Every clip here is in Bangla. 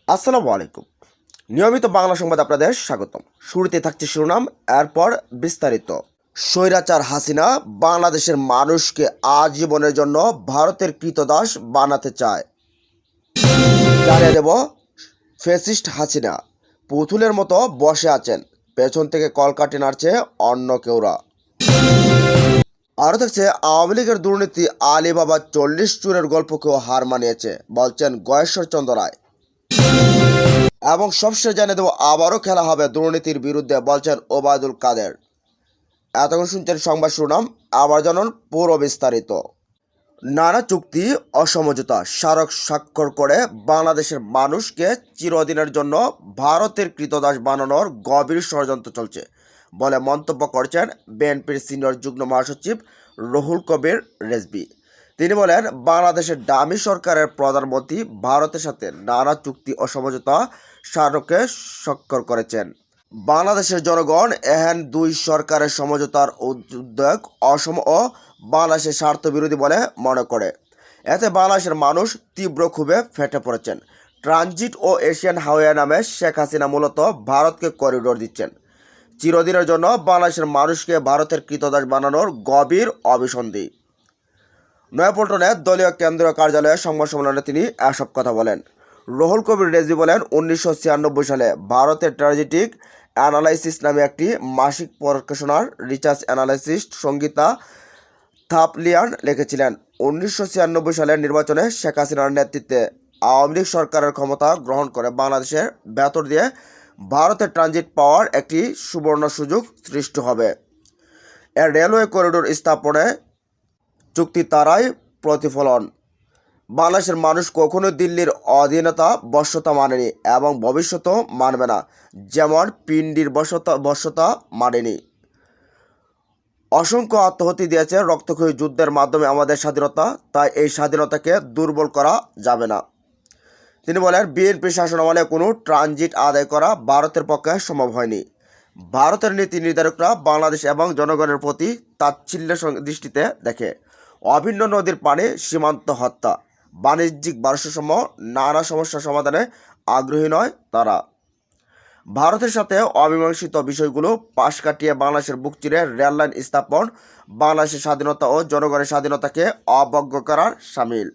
আসসালামু আলাইকুম। নিয়মিত বাংলা সংবাদ আপনাদের স্বাগতম। শুরুতে থাকছে শিরোনাম, এরপর বিস্তারিত। স্বৈরাচার হাসিনা বাংলাদেশের মানুষকে আজীবনের জন্য ভারতের কৃতদাস বানাতে চায়। জানিয়ে দেব, ফ্যাসিস্ট হাসিনা পুতুলের মতো বসে আছেন, পেছন থেকে কলকাঠি নাড়ছে অন্য কেউরা। আরও থাকছে, আওয়ামী লীগের দুর্নীতি আলিবাবা 40 চুরের গল্পকেও হার মানিয়েছে, বলছেন গয়েশ্বরচন্দ্র রায়। এবং সবশেষে জানিয়ে দেবো, আবারও খেলা হবে দুর্নীতির বিরুদ্ধে, বলছেন ওবায়দুল কাদের। এতক্ষণ শুনছেন সংবাদ শিরোনাম, আবার জানুন পুরো বিস্তারিত। নানা চুক্তি অসমঝোতা স্মারক স্বাক্ষর করে বাংলাদেশের মানুষকে চিরদিনের জন্য ভারতের কৃতদাস বানানোর গভীর ষড়যন্ত্র চলছে বলে মন্তব্য করছেন বিএনপির সিনিয়র যুগ্ম মহাসচিব রুহুল কবির রেজভী। তিনি বলেন, বাংলাদেশের ডামি সরকারের প্রধানমন্ত্রী ভারতের সাথে নানা চুক্তি ও সমঝোতা স্মারকে স্বাক্ষর করেছেন। বাংলাদেশের জনগণ এহেন দুই সরকারের সমঝোতার উদ্যোগ অসম ও বাংলাদেশের স্বার্থ বিরোধী বলে মনে করে। এতে বাংলাদেশের মানুষ তীব্র ক্ষোভে ফেটে পড়েছেন। ট্রানজিট ও এশিয়ান হাইওয়ে নামে শেখ হাসিনা মূলত ভারতকে করিডোর দিচ্ছেন। চিরদিনের জন্য বাংলাদেশের মানুষকে ভারতের কৃতদাস বানানোর গভীর অভিসন্ধি। নয়াপল্টনে দলীয় কেন্দ্রীয় কার্যালয়ে সংবাদ সম্মেলনে তিনি এসব কথা বলেন। রুহুল কবির রেজভী বলেন, 1996 সালে ভারতের স্ট্র্যাটেজিক অ্যানালাইসিস নামে একটি মাসিক প্রকাশনার রিসার্চ অ্যানালাইসিস্ট সঙ্গীতা থাপলিয়ান লিখেছিলেন, 1996 সালের নির্বাচনে শেখ হাসিনার নেতৃত্বে আওয়ামী লীগ সরকারের ক্ষমতা গ্রহণ করে বাংলাদেশের ভেতর দিয়ে ভারতের ট্রানজিট পাওয়ার একটি সুবর্ণ সুযোগ সৃষ্টি হবে। এর রেলওয়ে করিডোর স্থাপনে চুক্তি তারাই প্রতিফলন। বাংলাদেশের মানুষ কখনো দিল্লির অধীনতা বশ্যতা মানেনি এবং ভবিষ্যতেও মানবে না, যেমন পিন্ডির বশ্যতা মানেনি। অসংখ্য আত্মহতি দিয়েছে রক্তক্ষয়ী যুদ্ধের মাধ্যমে আমাদের স্বাধীনতা, তাই এই স্বাধীনতাকে দুর্বল করা যাবে না। তিনি বলেন, বিএনপি শাসনামলে কোনো ট্রানজিট আদায় করা ভারতের পক্ষে সম্ভব হয়নি। ভারতের নীতি নির্ধারকরা বাংলাদেশ এবং জনগণের প্রতি তাচ্ছিল্যের দৃষ্টিতে দেখে। অভিন্ন নদীর পানি, সীমান্ত হত্যা, বাণিজ্যিক ভারসাম্য নানা সমস্যা সমাধানে আগ্রহী নয় তারা। ভারতের সাথে অমীমাংসিত বিষয়গুলো পাশ কাটিয়ে বাংলাদেশের বুক চিরে রেললাইন স্থাপন বাংলাদেশের স্বাধীনতা ও জনগণের স্বাধীনতাকে অবজ্ঞ করার সামিল।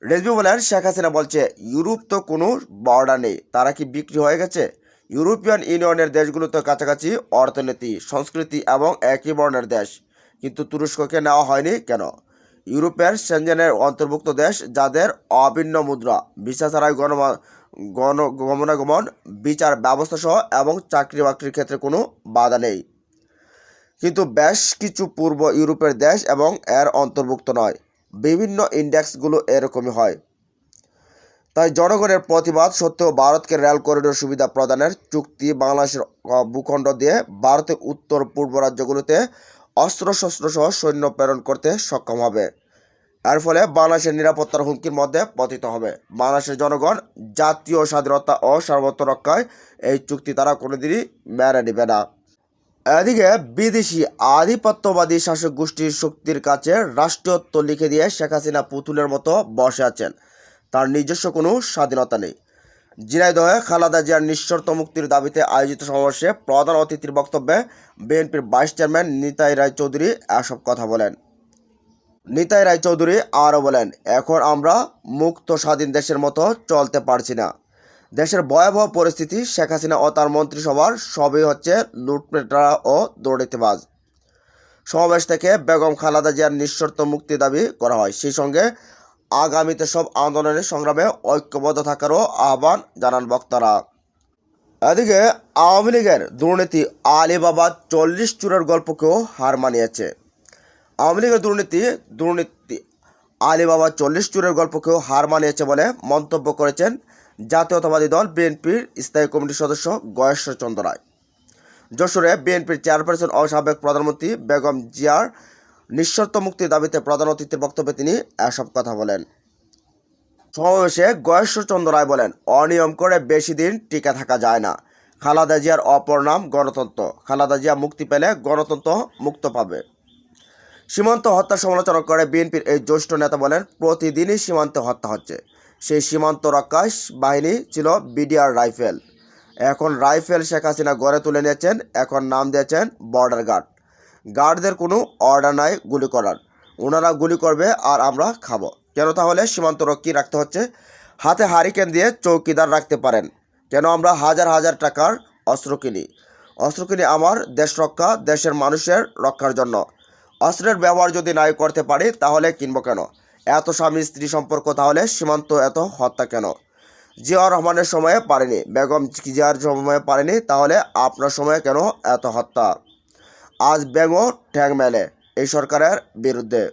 রেজভী বলেন, শেখ হাসিনা বলছে ইউরোপ তো কোনো বর্ডার নেই, তারা কি বিক্রি হয়ে গেছে? ইউরোপিয়ান ইউনিয়নের দেশগুলো তো কাছাকাছি অর্থনীতি, সংস্কৃতি এবং একই বর্ণের দেশ, কিন্তু তুরস্ককে নেওয়া হয়নি কেন? ইউরোপের সেনজেনের অন্তর্ভুক্ত দেশ, যাদের অভিন্ন মুদ্রা, ভিসা ছাড়াই গমনাগমন, বিচার ব্যবস্থা সহ এবং চাকরি বাকরির ক্ষেত্রে কোনো বাধা নেই, কিন্তু বেশ কিছু পূর্ব ইউরোপের দেশ এবং এর অন্তর্ভুক্ত নয়। বিভিন্ন ইন্ডেক্সগুলো এরকমই হয়। তাই জনগণের প্রতিবাদ সত্ত্বেও ভারতকে রেল করিডোর সুবিধা প্রদানের চুক্তি বাংলাদেশের ভূখণ্ড দিয়ে ভারতের উত্তর পূর্ব রাজ্যগুলোতে অস্ত্রশস্ত্র সহ সৈন্য প্রেরণ করতে সক্ষম হবে। এর ফলে বাংলাদেশের নিরাপত্তার হুমকির মধ্যে পতিত হবে। বাংলাদেশের জনগণ জাতীয় স্বাধীনতা ও সার্বভৌমত্ব রক্ষায় এই চুক্তি তারা কোনোদিনই মেনে নেবে না। এদিকে বিদেশি আধিপত্যবাদী শাসক গোষ্ঠীর শক্তির কাছে রাষ্ট্রীয়ত্ব লিখে দিয়ে শেখ হাসিনা পুতুলের মতো বসে আছেন। তার নিজস্ব কোনো স্বাধীনতা নেই। ঝিনাইদহে খালেদা জিয়ার নিঃশর্ত মুক্তির দাবিতে আয়োজিত সমাবেশে প্রধান অতিথির বক্তব্যে বিএনপির ভাইস চেয়ারম্যান নিতাই রায়চৌধুরী এসব কথা বলেন। নিতাই রায়চৌধুরী আরও বলেন, এখন আমরা মুক্ত স্বাধীন দেশের মতো চলতে পারছি না। দেশের ভয়াবহ পরিস্থিতি, শেখ হাসিনা ও তার মন্ত্রিসভার সবই হচ্ছে লুটপাটরা ও দুর্নীতিবাজ। সমাবেশ থেকে বেগম খালেদা জিয়ার নিঃশর্ত মুক্তি দাবি করা হয়। সেই সঙ্গে আগামীতে সব আন্দোলনের সংগ্রামে ঐক্যবদ্ধ থাকারও আহ্বান জানান বক্তারা। এদিকে আওয়ামী লীগের দুর্নীতি আলিবাবা 40 চুরের গল্পকেও হার মানিয়েছে। আওয়ামী লীগের দুর্নীতি আলিবাবা 40 চুরের গল্পকেও হার মানিয়েছে বলে মন্তব্য করেছেন জাতীয়তাবাদী দল বিএনপির স্থায়ী কমিটির সদস্য গয়েশ্বরচন্দ্র রায়। যশোরে বিএনপির চেয়ারপারসন ও সাবেক প্রধানমন্ত্রী বেগম জিয়ার নিঃশর্ত মুক্তির দাবিতে প্রধান অতিথির বক্তব্যে তিনি এসব কথা বলেন। সমাবেশে গয়েশ্বরচন্দ্র রায় বলেন, অনিয়ম করে বেশি দিন টিকে থাকা যায় না। খালেদা জিয়ার অপর নাম গণতন্ত্র। খালেদা জিয়া মুক্তি পেলে গণতন্ত্র মুক্ত পাবে। সীমান্ত হত্যা সমালোচনা করে বিএনপির এই জ্যেষ্ঠ নেতা বলেন, প্রতিদিনই সীমান্তে হত্যা হচ্ছে, সেই সীমান্ত রক্ষা বাহিনী ছিল বিডিআর রাইফেল। এখন রাইফেল শেখ হাসিনা গড়ে তুলে নিয়েছেন, এখন নাম দিয়েছেন বর্ডার গার্ড। গার্ডদের কোনো অর্ডার নাই গুলি করার, ওনারা গুলি করবে আর আমরা খাবো। কেন তাহলে সীমান্ত রক্ষী রাখতে হচ্ছে? হাতে হারিকেন দিয়ে চৌকিদার রাখতে পারেন। কেন আমরা হাজার হাজার টাকার অস্ত্র কিনি? অস্ত্র কিনি আমার দেশ রক্ষা, দেশের মানুষের রক্ষার জন্য। অস্ত্রের ব্যবহার যদি নাই করতে পারি তাহলে কিনবো কেন? এত স্বামী স্ত্রী সম্পর্ক, তাহলে সীমান্ত এত হত্যা কেন? জিয়াউর রহমানের সময়ে পারেনি, বেগম জিয়ার সময়ে পারেনি, তাহলে আপনার সময়ে কেন এত হত্যা? আজ ব্যাঙও ঠ্যাং মেলে এই সরকারের বিরুদ্ধে,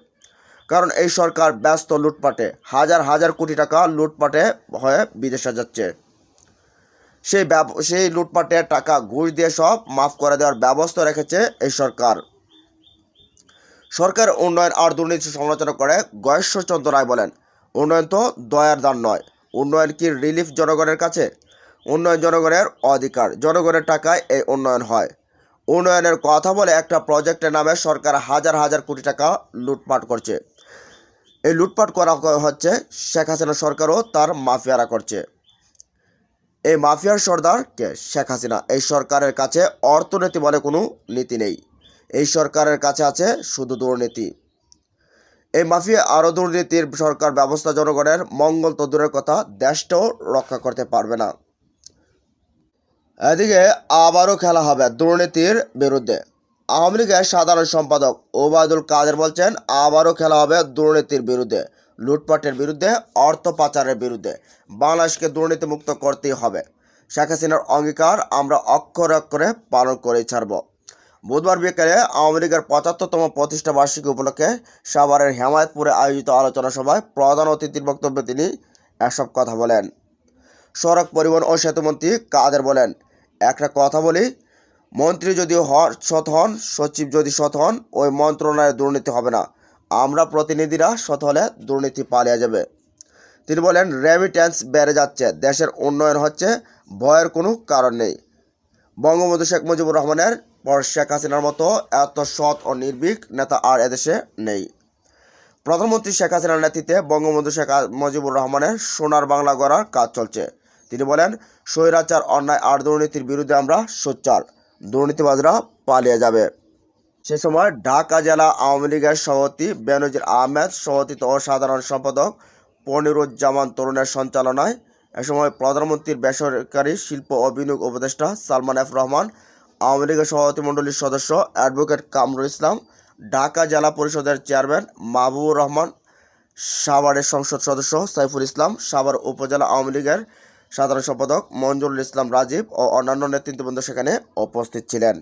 কারণ এই সরকার ব্যস্ত লুটপাটে। হাজার হাজার কোটি টাকা লুটপাটে হয়ে বিদেশে যাচ্ছে। সেই লুটপাটের টাকা ঘুষ দিয়ে সব মাফ করে দেওয়ার ব্যবস্থা রেখেছে এই সরকার। সরকার উন্নয়ন আর দুর্নীতি সমালোচনা করে গয়েশ্বরচন্দ্র রায় বলেন, উন্নয়ন তো দয়ার দান নয়, উন্নয়ন কি রিলিফ জনগণের কাছে? উন্নয়ন জনগণের অধিকার, জনগণের টাকায় এই উন্নয়ন হয়। উন্নয়নের কথা বলে একটা প্রজেক্টের নামে সরকার হাজার হাজার কোটি টাকা লুটপাট করছে। এই লুটপাট করা হচ্ছে শেখ হাসিনা সরকারও তার মাফিয়ারা করছে। এই মাফিয়ার সর্দার কে? শেখ হাসিনা। এই সরকারের কাছে অর্থনীতি বলে কোনো নীতি নেই, এই সরকারের কাছে আছে শুধু দুর্নীতি। এই মাফিয়া আরও দুর্নীতির সরকার ব্যবস্থা জনগণের মঙ্গল তো দূরের কথা, দেশটাও রক্ষা করতে পারবে না। এদিকে আবারও খেলা হবে দুর্নীতির বিরুদ্ধে। আওয়ামী লীগের সাধারণ সম্পাদক ওবায়দুল কাদের বলছেন, আবারও খেলা হবে দুর্নীতির বিরুদ্ধে, লুটপাটের বিরুদ্ধে, অর্থ পাচারের বিরুদ্ধে। বাংলাদেশকে দুর্নীতিমুক্ত করতেই হবে। শেখ হাসিনার অঙ্গীকার আমরা অক্ষরে অক্ষরে পালন করে ছাড়ব। বুধবার বিকেলে আওয়ামী লীগের ৭৫তম প্রতিষ্ঠা বার্ষিকী উপলক্ষে সাভারের হেমায়েতপুরে আয়োজিত আলোচনা সভায় প্রধান অতিথির বক্তব্যে তিনি এসব কথা বলেন। সড়ক পরিবহন ও সেতুমন্ত্রী কাদের বলেন, একটা কথা বলি, মন্ত্রী যদি সৎ হন, সচিব যদি সৎ হন, ওই মন্ত্রণালয়ে দুর্নীতি হবে না। আমরা প্রতিনিধিরা সৎ হলে দুর্নীতি পালিয়ে যাবে। তিনি বলেন, রেমিট্যান্স বেড়ে যাচ্ছে, দেশের উন্নয়ন হচ্ছে, ভয়ের কোনো কারণ নেই। বঙ্গবন্ধু শেখ মুজিবুর রহমানের পর শেখ হাসিনার মতো এত সৎ ও নির্ভীক নেতা আর এদেশে নেই। প্রধানমন্ত্রী শেখ হাসিনার নেতৃত্বে বঙ্গবন্ধু শেখ মুজিবুর রহমানের সোনার বাংলা গড়ার কাজ চলছে। তিনি বলেন, স্বৈরাচার, অন্যায় আর দুর্নীতির বিরুদ্ধে আমরা সোচ্চার, দুর্নীতিবাজরা পালিয়ে যাবে। সে সময় ঢাকা জেলা আওয়ামী লীগের সভাপতি বেনজির আহমেদ, সভাপতি ও সাধারণ সম্পাদক পনিরুজ্জামান তরুণের সঞ্চালনায় এ সময় প্রধানমন্ত্রীর বেসরকারি শিল্প ও বিনিয়োগ উপদেষ্টা সালমান এফ রহমান, আওয়ামী লীগের সভাপতিমণ্ডলীর সদস্য অ্যাডভোকেট কামরুল ইসলাম, ঢাকা জেলা পরিষদের চেয়ারম্যান মাহবুবুর রহমান, সাভারের সংসদ সদস্য সাইফুল ইসলাম, সাভার উপজেলা আওয়ামী লীগের সাধারণ সম্পাদক মঞ্জুরুল ইসলাম রাজীব ও অন্যান্য নেতৃত্ববৃন্দ সেখানে উপস্থিত ছিলেন।